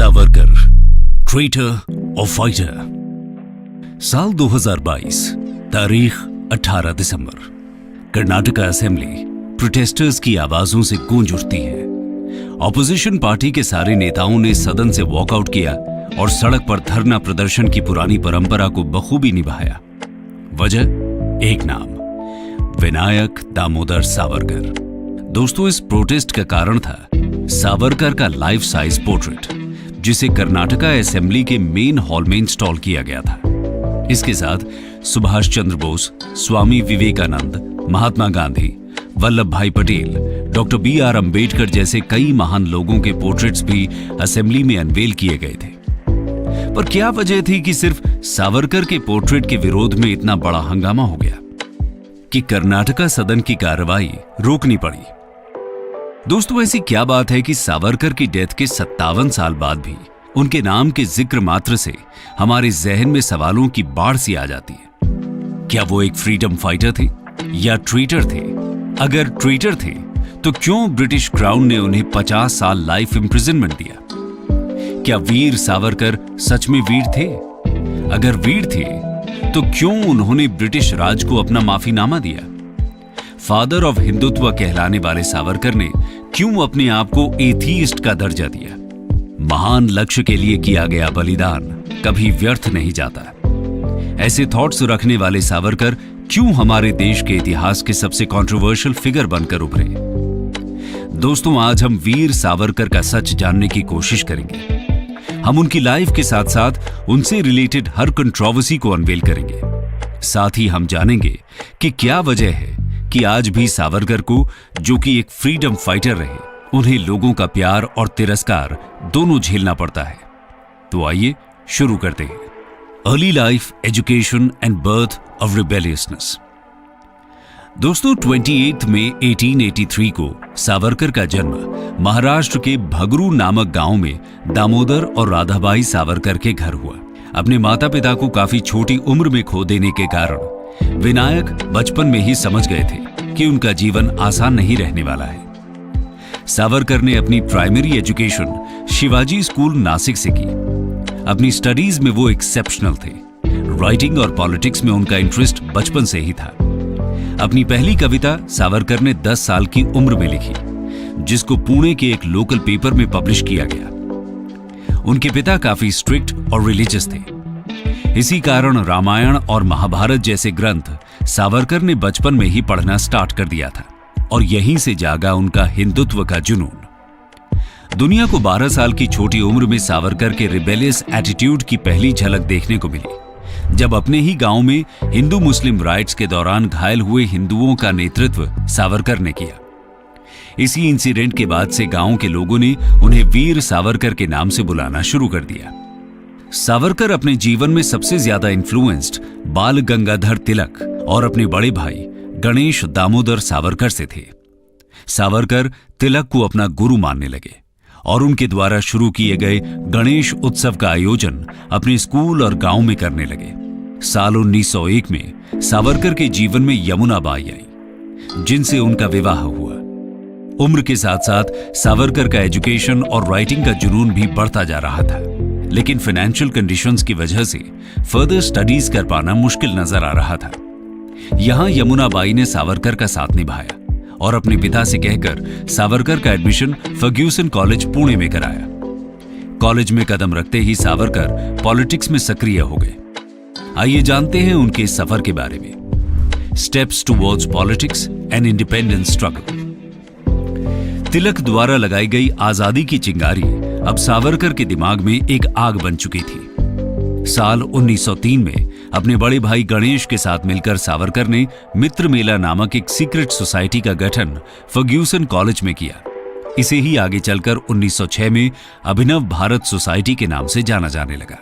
Savarkar, traitor और fighter. साल 2022, तारीख 18 दिसंबर। कर्नाटका असेंबली प्रोटेस्टर्स की आवाजों से गूंज उठती है। ऑपोजिशन पार्टी के सारे नेताओं ने सदन से वॉकआउट किया और सड़क पर धरना प्रदर्शन की पुरानी परंपरा को बखूबी निभाया। वजह एक नाम, विनायक दामोदर सावरकर। दोस्तों, इस प्रोटेस्ट का कारण था सावरकर का लाइफ साइज पोर्ट्रेट, जिसे कर्नाटका असेंबली के मेन हॉल में इंस्टॉल किया गया था। इसके साथ सुभाष चंद्र बोस, स्वामी विवेकानंद, महात्मा गांधी, वल्लभ भाई पटेल, डॉक्टर BR अंबेडकर जैसे कई महान लोगों के पोर्ट्रेट्स भी असेंबली में अनवेल किए गए थे। पर क्या वजह थी कि सिर्फ सावरकर के पोर्ट्रेट के विरोध में इतना बड़ा हंगामा हो गया कि कर्नाटका सदन की कार्रवाई रोकनी पड़ी? दोस्तों, ऐसी क्या बात है कि सावरकर की डेथ के 57 साल बाद भी उनके नाम के जिक्र मात्र से हमारे जहन में सवालों की बाढ़ सी आ जाती है? क्या वो एक फ्रीडम फाइटर थे या ट्रीटर थे? अगर ट्रीटर थे तो क्यों ब्रिटिश क्राउन ने उन्हें 50 साल लाइफ इंप्रिजनमेंट दिया? क्या वीर सावरकर सच में वीर थे? अगर वीर थे तो क्यों उन्होंने ब्रिटिश राज को अपना माफीनामा दिया? फादर ऑफ हिंदुत्व कहलाने वाले सावरकर ने क्यों अपने आप को एथीइस्ट का दर्जा दिया? महान लक्ष्य के लिए किया गया बलिदान कभी व्यर्थ नहीं जाता। ऐसे थॉट्स रखने वाले सावरकर क्यों हमारे देश के इतिहास के सबसे कंट्रोवर्शियल फिगर बनकर उभरे? दोस्तों, आज हम वीर सावरकर का सच जानने की कोशिश करेंगे। हम उनकी लाइफ के साथ साथ उनसे रिलेटेड हर कंट्रोवर्सी को अनवेल करेंगे। साथ ही हम जानेंगे कि क्या वजह है कि आज भी सावरकर को, जो कि एक फ्रीडम फाइटर रहे, उन्हें लोगों का प्यार और तिरस्कार दोनों झेलना पड़ता है। तो आइए शुरू करते हैं। Early life, education and birth of rebelliousness. दोस्तों, 28 मई 1883 को सावरकर का जन्म महाराष्ट्र के भगरू नामक गांव में दामोदर और राधाबाई सावरकर के घर हुआ। अपने माता पिता को काफी छोटी उम्र में खो देने के कारण विनायक बचपन में ही समझ गए थे कि उनका जीवन आसान नहीं रहने वाला है। सावरकर ने अपनी primary education Shivaji school Nashik से की। अपनी स्टडीज में वो एक्सेप्शनल थे। राइटिंग और पॉलिटिक्स में उनका इंटरेस्ट बचपन से ही था। अपनी पहली कविता सावरकर ने 10 साल की उम्र में लिखी, जिसको पुणे के एक लोकल पेपर में पब्लिश किया गया। उनके पिता काफी स्ट्रिक्ट और रिलीजियस थे। इसी कारण रामायण और महाभारत जैसे ग्रंथ सावरकर ने बचपन में ही पढ़ना स्टार्ट कर दिया था और यहीं से जागा उनका हिंदुत्व का जुनून। दुनिया को 12 साल की छोटी उम्र में सावरकर के रिबेलियस एटीट्यूड की पहली झलक देखने को मिली, जब अपने ही गांव में हिंदू मुस्लिम राइट्स के दौरान घायल हुए हिंदुओं का नेतृत्व सावरकर ने किया। इसी इंसिडेंट के बाद से गांव के लोगों ने उन्हें वीर सावरकर के नाम से बुलाना शुरू कर दिया। सावरकर अपने जीवन में सबसे ज्यादा इन्फ्लुएंस्ड बाल गंगाधर तिलक और अपने बड़े भाई गणेश दामोदर सावरकर से थे। सावरकर तिलक को अपना गुरु मानने लगे और उनके द्वारा शुरू किए गए गणेश उत्सव का आयोजन अपने स्कूल और गांव में करने लगे। साल 1901 में सावरकर के जीवन में यमुना बाई आई, जिनसे उनका विवाह हुआ। उम्र के साथ साथ सावरकर का एजुकेशन और राइटिंग का जुनून भी बढ़ता जा रहा था, लेकिन फाइनेंशियल कंडीशंस की वजह से फर्दर स्टडीज कर पाना मुश्किल नजर आ रहा था। यहां यमुना बाई ने सावरकर का साथ निभाया और अपने पिता से कहकर सावरकर का एडमिशन फर्ग्यूसन कॉलेज पुणे में कराया। कॉलेज में कदम रखते ही सावरकर पॉलिटिक्स में सक्रिय हो गए। आइए जानते हैं उनके सफर के बारे में। Steps towards politics and independence struggle. Tilak द्वारा लगाई गई आजादी की चिंगारी अब सावरकर के दिमाग में एक आग बन चुकी थी। साल 1903 में अपने बड़े भाई गणेश के साथ मिलकर सावरकर ने मित्र मेला नामक एक सीक्रेट सोसाइटी का गठन फर्ग्यूसन कॉलेज में किया। इसे ही आगे चलकर 1906 में अभिनव भारत सोसाइटी के नाम से जाना जाने लगा।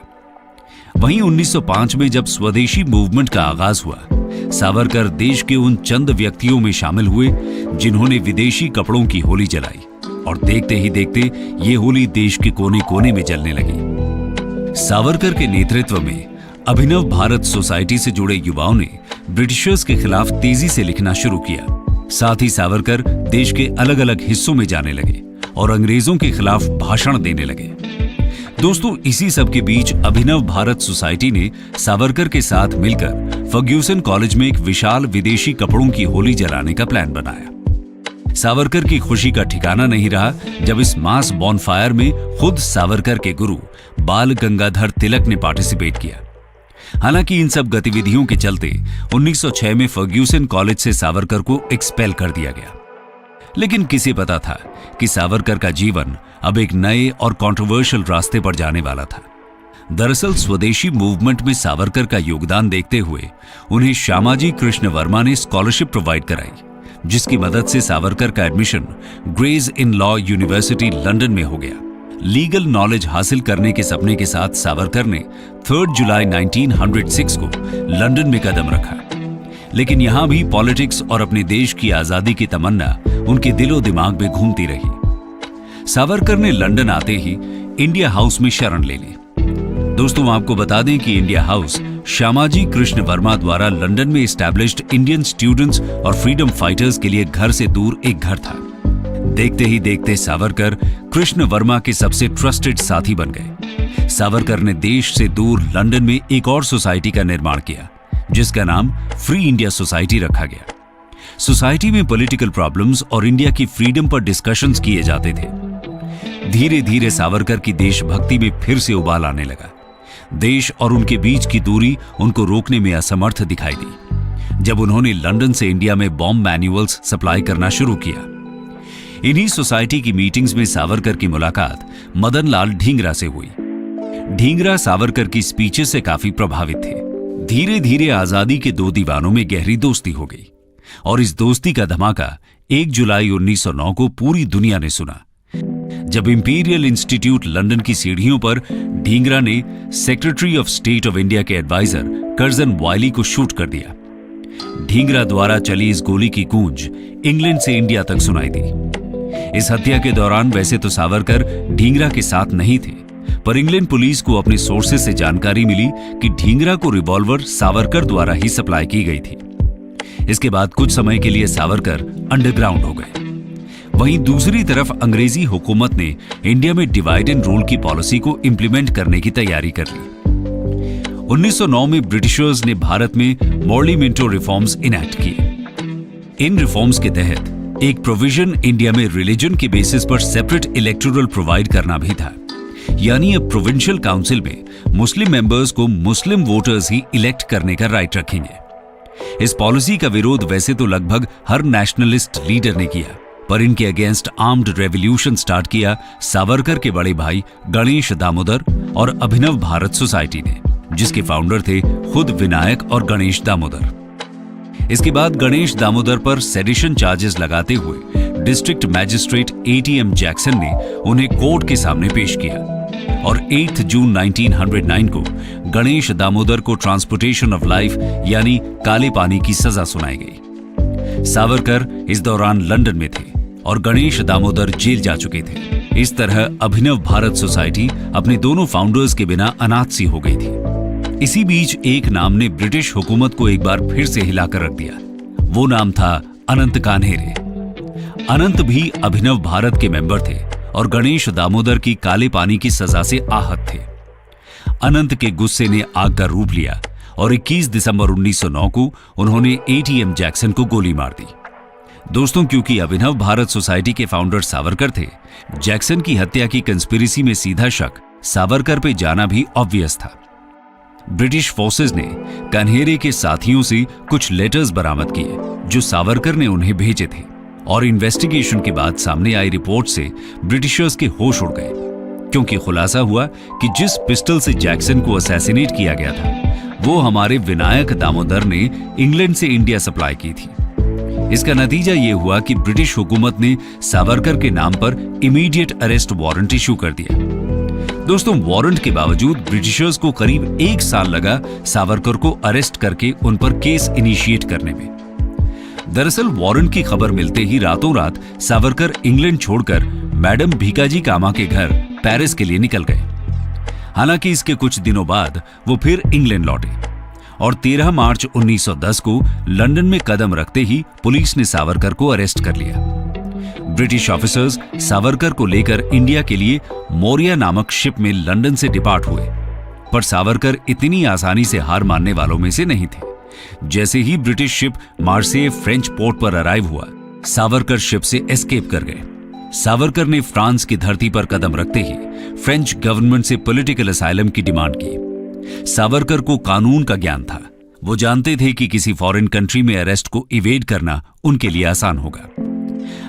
वहीं 1905 में जब स्वदेशी मूवमेंट का आगाज हुआ, सावरकर देश के उन चंद व्यक्तियों में शामिल हुए जिन्होंने विदेशी कपड़ों की होली जलाई और देखते ही देखते ये होली देश के कोने कोने में जलने लगी। सावरकर के नेतृत्व में अभिनव भारत सोसाइटी से जुड़े युवाओं ने ब्रिटिशर्स के खिलाफ तेजी से लिखना शुरू किया। साथ ही सावरकर देश के अलग अलग हिस्सों में जाने लगे और अंग्रेजों के खिलाफ भाषण देने लगे। दोस्तों, इसी सब के बीच अभिनव भारत सोसाइटी ने सावरकर के साथ मिलकर फर्ग्यूसन कॉलेज में एक विशाल विदेशी कपड़ों की होली जलाने का प्लान बनाया। सावरकर की खुशी का ठिकाना नहीं रहा जब इस मास बॉनफायर में खुद सावरकर के गुरु बाल गंगाधर तिलक ने पार्टिसिपेट किया। हालांकि इन सब गतिविधियों के चलते 1906 में फर्ग्यूसन कॉलेज से सावरकर को एक्सपेल कर दिया गया। लेकिन किसे पता था कि सावरकर का जीवन अब एक नए और कंट्रोवर्शियल रास्ते पर जाने वाला था। दरअसल स्वदेशी मूवमेंट में सावरकर का योगदान देखते हुए उन्हें श्यामाजी कृष्ण वर्मा ने स्कॉलरशिप प्रोवाइड कराई, जिसकी मदद से सावरकर का admission Gray's Inn law university London में हो गया। लीगल नॉलेज हासिल करने के सपने के साथ सावरकर ने 3 जुलाई 1906 को लंदन में कदम रखा। लेकिन यहां भी पॉलिटिक्स और अपने देश की आजादी की तमन्ना उनके दिलो दिमाग में घूमती रही। सावरकर ने लंदन आते ही इंडिया हाउस में शरण ले ली। दोस्तों, आपको बता दें कि इंडिया हाउस श्यामाजी कृष्ण वर्मा द्वारा लंदन में एस्टैब्लिश्ड इंडियन स्टूडेंट्स और फ्रीडम फाइटर्स के लिए घर से दूर एक घर था। देखते ही देखते सावरकर कृष्ण वर्मा के सबसे ट्रस्टेड साथी बन गए। सावरकर ने देश से दूर लंदन में एक और सोसाइटी का निर्माण किया, जिसका नाम फ्री इंडिया सोसाइटी रखा गया। सोसाइटी में पॉलिटिकल प्रॉब्लम्स और इंडिया की फ्रीडम पर डिस्कशंस किए जाते थे। धीरे धीरे सावरकर की देशभक्ति में फिर से उबाल आने लगा। देश और उनके बीच की दूरी उनको रोकने में असमर्थ दिखाई दी जब उन्होंने लंदन से इंडिया में बॉम्ब मैन्युअल्स सप्लाई करना शुरू किया। इन्हीं सोसाइटी की मीटिंग्स में सावरकर की मुलाकात मदन लाल ढींगरा से हुई। ढींगरा सावरकर की स्पीचेस से काफी प्रभावित थे। धीरे धीरे आजादी के दो दीवानों में गहरी दोस्ती हो गई और इस दोस्ती का धमाका 1 जुलाई 1909 को पूरी दुनिया ने सुना, जब इंपीरियल इंस्टीट्यूट लंदन की सीढ़ियों पर ढींगरा ने secretary of state of India के एडवाइजर कर्जन वायली को शूट कर दिया। ढींगरा द्वारा चली इस गोली की गूंज इंग्लैंड से इंडिया तक सुनाई दी। इस हत्या के दौरान वैसे तो सावरकर ढींगरा के साथ नहीं थे, पर इंग्लैंड पुलिस को अपने सोर्सेस से जानकारी मिली कि ढींगरा को रिवॉल्वर सावरकर द्वारा ही सप्लाई की गई थी। इसके बाद कुछ समय के लिए सावरकर अंडरग्राउंड हो गए। वहीं दूसरी तरफ अंग्रेजी हुकूमत ने इंडिया में डिवाइड एंड रूल की पॉलिसी को इंप्लीमेंट करने की तैयारी कर ली। 1909 में ब्रिटिशर्स ने भारत में मॉर्ली मिंटो रिफॉर्म्स इनैक्ट किए। इन रिफॉर्म्स के तहत एक प्रोविजन इंडिया में रिलीजन के बेसिस पर सेपरेट इलेक्टोरल प्रोवाइड करना भी था, यानी अब प्रोविंशियल काउंसिल में मुस्लिम मेंबर्स को मुस्लिम वोटर्स ही इलेक्ट करने का राइट रखेंगे। इस पॉलिसी का विरोध वैसे तो लगभग हर नेशनलिस्ट लीडर ने किया, पर इनके अगेंस्ट आर्म्ड रेवोल्यूशन स्टार्ट किया सावरकर के बड़े भाई गणेश दामोदर और अभिनव भारत सोसाइटी ने, जिसके फाउंडर थे खुद विनायक और गणेश दामोदर। इसके बाद गणेश दामोदर पर सेडिशन चार्जेस लगाते हुए डिस्ट्रिक्ट मैजिस्ट्रेट एटीएम जैक्सन ने उन्हें कोर्ट के सामने पेश किया और 8 जून 1909 को गणेश दामोदर को ट्रांसपोर्टेशन ऑफ लाइफ यानी काले पानी की सजा सुनाई गई। सावरकर इस दौरान लंदन में थे और गणेश दामोदर जेल जा चुके थे। इस तरह अभिनव भारत सोसाइटी अपने दोनों फाउंडर्स के बिना अनाथ सी हो गई थी। इसी बीच एक नाम ने ब्रिटिश हुकूमत को एक बार फिर से हिलाकर रख दिया। वो नाम था अनंत कान्हेरे। अनंत भी अभिनव भारत के मेंबर थे और गणेश दामोदर की काले पानी की सजा से आहत थे। अनंत के गुस्से ने आग का रूप लिया और 21 दिसंबर 1909 को उन्होंने एटीएम जैक्सन को गोली मार दी। दोस्तों, क्योंकि अभिनव भारत सोसाइटी के फाउंडर सावरकर थे, जैक्सन की हत्या की कंस्पिरेसी में सीधा शक सावरकर पे जाना भी ऑब्वियस था। ब्रिटिश फोर्सेस ने कान्हेरे के साथियों से कुछ लेटर्स बरामद किए जो सावरकर ने उन्हें भेजे थे और इन्वेस्टिगेशन के बाद सामने आई रिपोर्ट से ब्रिटिशर्स के होश उड़ गए, क्योंकि खुलासा हुआ कि जिस पिस्टल से जैक्सन को असैसिनेट किया गया था वो हमारे विनायक दामोदर ने इंग्लैंड से इंडिया सप्लाई की थी। इसका नतीजा ये हुआ कि ब्रिटिश हुकूमत ने सावरकर के नाम पर इमीडिएट अरेस्ट वारंट इशू कर दिया। दोस्तों, वारंट के बावजूद ब्रिटिशर्स को करीब 1 साल लगा सावरकर को अरेस्ट करके उन पर केस इनिशिएट करने में। दरअसल वारंट की खबर मिलते ही रातों रात सावरकर इंग्लैंड छोड़कर मैडम भीकाजी कामा के घर पेरिस के लिए निकल गए। हालांकि इसके कुछ दिनों बाद वो फिर इंग्लैंड लौटे और 13 मार्च 1910 को लंदन में कदम रखते ही पुलिस ने सावरकर को अरेस्ट कर लिया। ब्रिटिश ऑफिसर्स सावरकर को लेकर इंडिया के लिए मोरिया नामक शिप में लंदन से डिपार्ट हुए, पर सावरकर इतनी आसानी से हार मानने वालों में से नहीं थे। जैसे ही ब्रिटिश शिप मार्सेय फ्रेंच पोर्ट पर अराइव हुआ, सावरकर शिप से एस्केप कर गए। सावरकर ने फ्रांस की धरती पर कदम रखते ही फ्रेंच गवर्नमेंट से पॉलिटिकल असाइलम की डिमांड की। सावरकर को कानून का ज्ञान था। वो जानते थे कि किसी फॉरेन कंट्री में अरेस्ट को इवेड करना उनके लिए आसान होगा।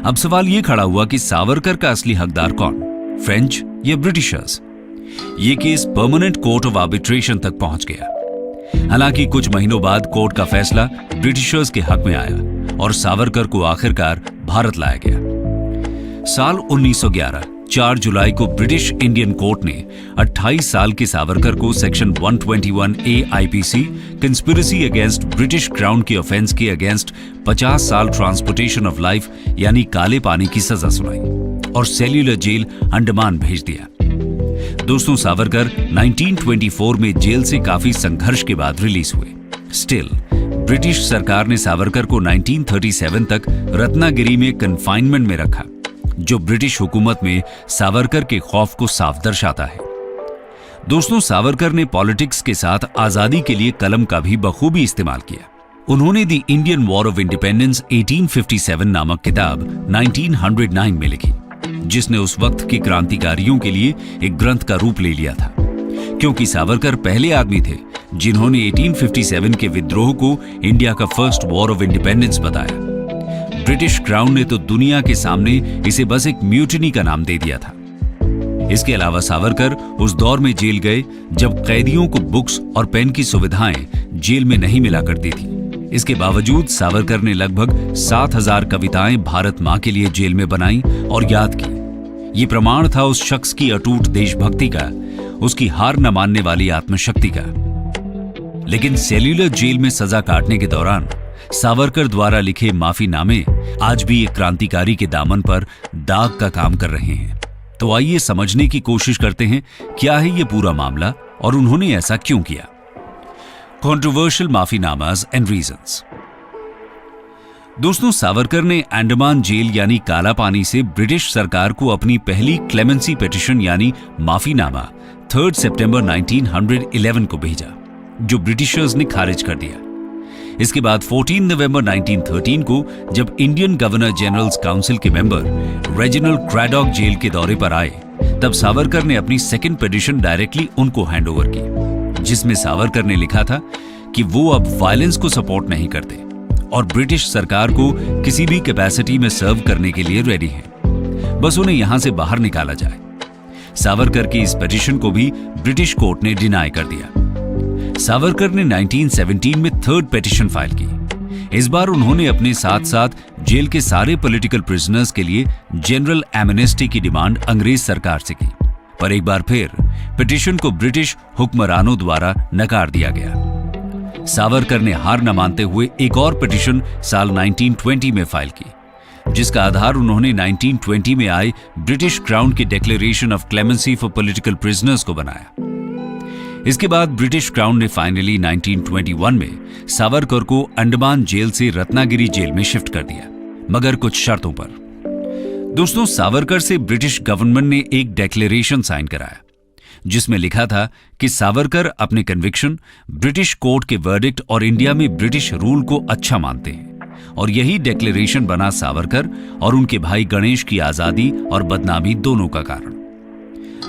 अब सवाल यह खड़ा हुआ कि सावरकर का असली हकदार कौन, फ्रेंच या ब्रिटिशर्स? यह case permanent court of arbitration तक पहुंच गया। हालांकि कुछ महीनों बाद कोर्ट का फैसला ब्रिटिशर्स के हक में आया और सावरकर को आखिरकार भारत लाया गया। साल 1911 4 जुलाई को ब्रिटिश इंडियन कोर्ट ने 28 साल के सावरकर को section 121A IPC conspiracy against British crown के ऑफेंस के अगेंस्ट 50 साल ट्रांसपोर्टेशन ऑफ लाइफ यानी काले पानी की सजा सुनाई और सेल्यूलर जेल अंडमान भेज दिया। दोस्तों, सावरकर 1924 में जेल से काफी संघर्ष के बाद रिलीज हुए। स्टिल ब्रिटिश सरकार ने सावरकर को 1937 तक रत्नागिरी में कन्फाइनमेंट में रखा, जो ब्रिटिश हुकूमत में सावरकर के खौफ को साफ दर्शाता है। दोस्तों, सावरकर ने पॉलिटिक्स के साथ आजादी के लिए कलम का भी बखूबी इस्तेमाल किया। उन्होंने the Indian war of independence 1857 नामक किताब 1909 में लिखी, जिसने उस वक्त के क्रांतिकारियों के लिए एक ग्रंथ का रूप ले लिया था, क्योंकि सावरकर पहले आदमी थे जिन्होंने 1857 के विद्रोह को इंडिया का फर्स्ट वॉर ऑफ इंडिपेंडेंस बताया। ब्रिटिश क्राउन ने तो दुनिया के सामने इसे बस एक म्यूटिनी का नाम दे दिया था। इसके अलावा सावरकर उस दौर में जेल गए जब कैदियों को बुक्स और पेन की सुविधाएं जेल में नहीं मिला करती थी। इसके बावजूद सावरकर ने लगभग 7000 कविताएं भारत मां के लिए जेल में बनाई और याद की। ये प्रमाण था उस शख्स की अटूट देशभक्ति का, उसकी हार न मानने वाली आत्मशक्ति का। लेकिन सेल्यूलर जेल में सजा काटने के दौरान सावरकर द्वारा लिखे माफीनामे आज भी एक क्रांतिकारी के दामन पर दाग का काम कर रहे हैं। तो आइए समझने की कोशिश करते हैं क्या है ये पूरा मामला और उन्होंने ऐसा क्यों किया। कंट्रोवर्शियल माफीनामास एंड रीजंस। दोस्तों, सावरकर ने अंडमान जेल यानी काला पानी से ब्रिटिश सरकार को अपनी पहली क्लेमेंसी पिटीशन यानी माफीनामा 3 सितंबर 1911 को भेजा, जो ब्रिटिशर्स ने खारिज कर दिया। इसके बाद 14 नवंबर 1913 को जब इंडियन गवर्नर जनरल्स काउंसिल के मेंबर रेजिनाल्ड क्रैडॉक जेल के दौरे पर आए, तब सावरकर ने अपनी सेकंड पिटीशन डायरेक्टली उनको हैंडओवर की, जिसमें सावरकर ने लिखा था कि वो अब वायलेंस को सपोर्ट नहीं करते और ब्रिटिश सरकार को किसी भी कैपेसिटी में सर्व करने के लिए रेडी हैं, बस उन्हें यहां से बाहर निकाला जाए। सावरकर की इस पिटीशन को भी ब्रिटिश कोर्ट ने डिनाई कर दिया। सावरकर ने 1917 में थर्ड पिटीशन फाइल की। इस बार उन्होंने अपने साथ साथ जेल के सारे पॉलिटिकल प्रिजनर्स के लिए जनरल एमनेस्टी की डिमांड अंग्रेज सरकार से की, पर एक बार फिर पिटीशन को ब्रिटिश हुक्मरानों द्वारा नकार दिया गया। सावरकर ने हार न मानते हुए एक और पिटीशन साल 1920 में फाइल की, जिसका आधार उन्होंने 1920 में आए ब्रिटिश क्राउन की declaration of clemency for political prisoners को बनाया। इसके बाद ब्रिटिश क्राउन ने फाइनली 1921 में सावरकर को अंडमान जेल से रत्नागिरी जेल में शिफ्ट कर दिया, मगर कुछ शर्तों पर। दोस्तों, सावरकर से ब्रिटिश गवर्नमेंट ने एक डिक्लेरेशन साइन कराया, जिसमें लिखा था कि सावरकर अपने कन्विक्शन, ब्रिटिश कोर्ट के वर्डिक्ट और इंडिया में ब्रिटिश रूल को अच्छा मानते हैं, और यही डिक्लेरेशन बना सावरकर और उनके भाई गणेश की आजादी और बदनामी दोनों का कारण।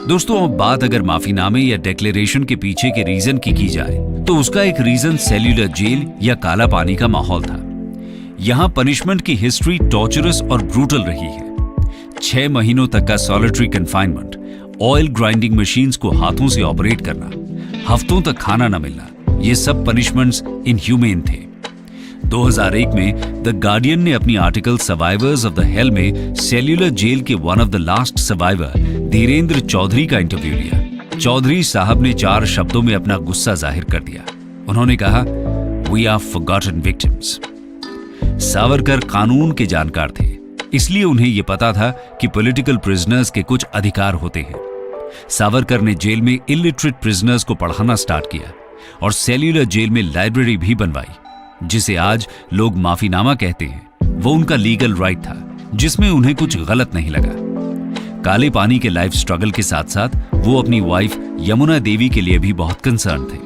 दोस्तों, अब बात अगर माफीनामे या डिक्लेरेशन के पीछे के रीजन की जाए, तो उसका एक रीजन सेल्यूलर जेल या काला पानी का माहौल था। यहां पनिशमेंट की हिस्ट्री टॉर्चरस और ब्रूटल रही है। 6 महीनों तक का solitary confinement, oil grinding machines को हाथों से ऑपरेट करना, हफ्तों तक खाना न मिलना, ये सब पनिशमेंट्स इनह्यूमेन थे। 2001 में द गार्डियन ने अपनी article survivors of the hell में सेल्यूलर जेल के one of the last survivor Dhirendra Chaudhary का इंटरव्यू लिया। चौधरी साहब ने 4 शब्दों में अपना गुस्सा जाहिर कर दिया। उन्होंने कहा, we are forgotten victims. Savarkar कानून के जानकार थे, इसलिए उन्हें यह पता था कि पॉलिटिकल प्रिजनर्स के कुछ अधिकार होते हैं। सावरकर ने जेल में इलिटरेट प्रिजनर्स को पढ़ाना स्टार्ट किया और सेल्यूलर जेल में लाइब्रेरी भी बनवाई, जिसे आज लोग माफीनामा कहते हैं। वो उनका लीगल राइट था, जिसमें उन्हें कुछ गलत नहीं लगा। काले पानी के लाइफ स्ट्रगल के साथ साथ वो अपनी वाइफ यमुना देवी के लिए भी बहुत कंसर्न थे।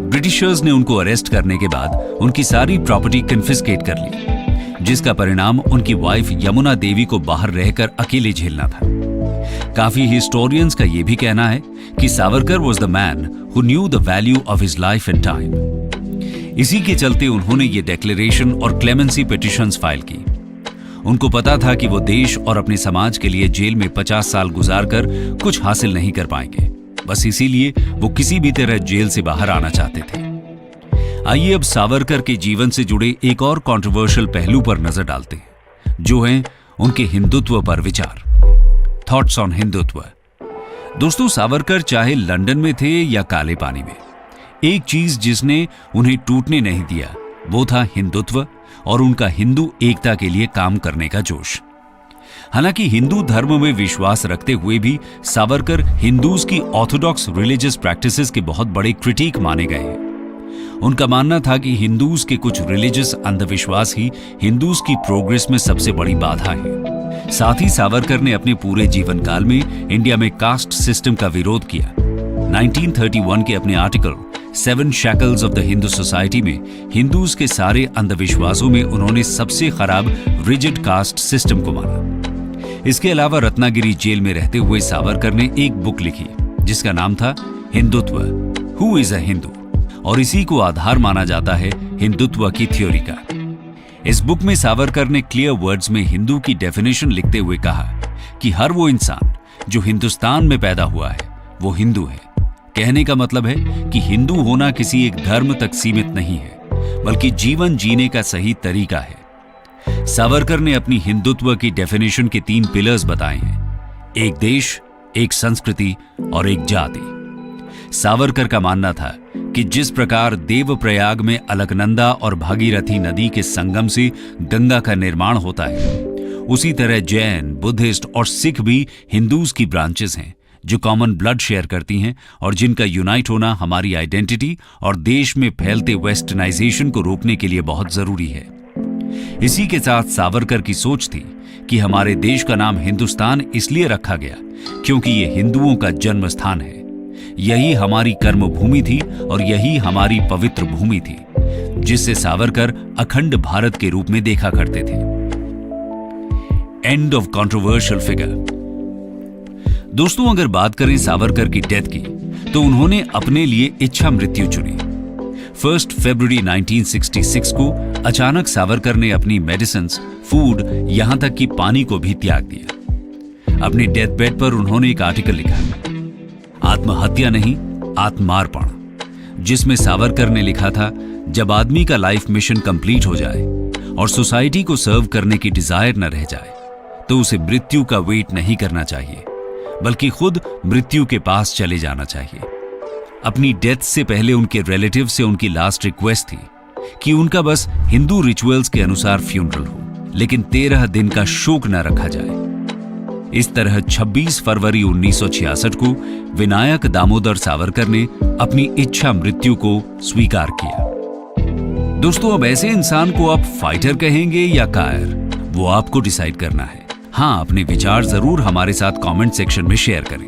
ब्रिटिशर्स ने उनको अरेस्ट करने के बाद उनकी सारी प्रॉपर्टी कन्फिस्केट कर ली, जिसका परिणाम उनकी वाइफ यमुना देवी को बाहर रहकर अकेले झेलना था। काफी हिस्टोरियंस का यह भी कहना है कि Savarkar was the man who knew the value of his life and time. इसी के चलते उन्होंने ये डिक्लेरेशन और क्लेमेंसी पिटिशंस फाइल की। उनको पता था कि वो देश और अपने समाज के लिए जेल में 50 साल गुजारकर कुछ हासिल नहीं कर पाएंगे, बस इसीलिए वो किसी भी तरह जेल से बाहर आना चाहते थे। आइए अब सावरकर के जीवन से जुड़े एक और कंट्रोवर्शियल पहलू पर नजर डालते हैं, जो हैं उनके हिंदुत्व पर विचार। Thoughts on Hindutva. दोस्तों, सावरकर चाहे लंदन में थे या काले पानी में, एक चीज जिसने उन्हें टूटने नहीं दिया वो था हिंदुत्व और उनका हिंदू एकता के लिए काम करने का जोश। हालांकि हिंदू धर्म में विश्वास रखते हुए भी सावरकर हिंदूज की ऑर्थोडॉक्स रिलीजियस प्रैक्टिसेस के बहुत बड़े क्रिटिक माने गए हैं। उनका मानना था कि हिंदूज के कुछ रिलीजियस अंधविश्वास ही हिंदूज की प्रोग्रेस में सबसे बड़ी बाधा है। साथ ही सावरकर ने अपने पूरे जीवन काल में इंडिया में कास्ट सिस्टम का विरोध किया। 1931 के अपने article 7 shackles of the Hindu society में हिंदूज के सारे अंधविश्वासों में उन्होंने सबसे खराब रिजिड कास्ट सिस्टम को माना। इसके अलावा रत्नागिरी जेल में रहते हुए सावरकर ने एक बुक लिखी जिसका नाम था Hindutva, who is a Hindu, और इसी को आधार माना जाता है हिंदुत्व की थ्योरी का। इस बुक में सावरकर ने क्लियर वर्ड्स में हिंदू की डेफिनेशन लिखते हुए कहा कि हर वो इंसान जो हिंदुस्तान में पैदा हुआ है वो हिंदू है। कहने का मतलब है कि हिंदू होना किसी एक धर्म तक सीमित नहीं है, बल्कि जीवन जीने का सही तरीका है। सावरकर ने अपनी हिंदुत्व की डेफिनेशन के 3 पिलर्स बताए हैं: एक देश, एक संस्कृति और एक जाति। सावरकर का मानना था कि जिस प्रकार देवप्रयाग में अलकनंदा और भागीरथी नदी के संगम से गंगा का निर्माण होता है, उसी तरह जैन, बुद्धिस्ट और सिख भी हिंदूज की ब्रांचेस हैं जो कॉमन ब्लड शेयर करती हैं और जिनका यूनाइट होना हमारी आइडेंटिटी और देश में फैलते वेस्टर्नाइजेशन को रोकने के लिए बहुत जरूरी है। इसी के साथ सावरकर की सोच थी कि हमारे देश का नाम हिंदुस्तान इसलिए रखा गया क्योंकि ये हिंदुओं का जन्म स्थान है। यही हमारी कर्म भूमि थी और यही हमारी पवित्र भूमि थी, जिससे सावरकर अखंड भारत के रूप में देखा करते थे। End of controversial figure. दोस्तों, अगर बात करें सावरकर की डेथ की, तो उन्होंने अपने लिए इच्छा मृत्यु चुनी। 1 फरवरी 1966 को अचानक सावरकर ने अपनी मेडिसिन्स, फूड, यहां तक कि पानी को भी त्याग दिया। अपने डेथ बेड पर उन्होंने एक आर्टिकल लिखा, आत्महत्या नहीं, आत्मार्पण, जिसमें सावरकर ने लिखा था, जब आदमी का लाइफ मिशन कंप्लीट हो जाए और सोसाइटी को सर्व करने की डिजायर न रह जाए, तो उसे मृत्यु का वेट नहीं करना चाहिए, बल्कि खुद मृत्यु के पास चले जाना चाहिए। अपनी डेथ से पहले उनके रिलेटिव से उनकी लास्ट रिक्वेस्ट थी कि उनका बस हिंदू रिचुअल्स के अनुसार फ्यूनरल हो, लेकिन 13 दिन का शोक न रखा जाए। इस तरह 26 फरवरी 1966 को विनायक दामोदर सावरकर ने अपनी इच्छा मृत्यु को स्वीकार किया। दोस्तों, अब ऐसे इंसान को आप फाइटर कहेंगे या कायर, वो आपको डिसाइड करना है। हाँ, अपने विचार जरूर हमारे साथ कमेंट सेक्शन में शेयर करें।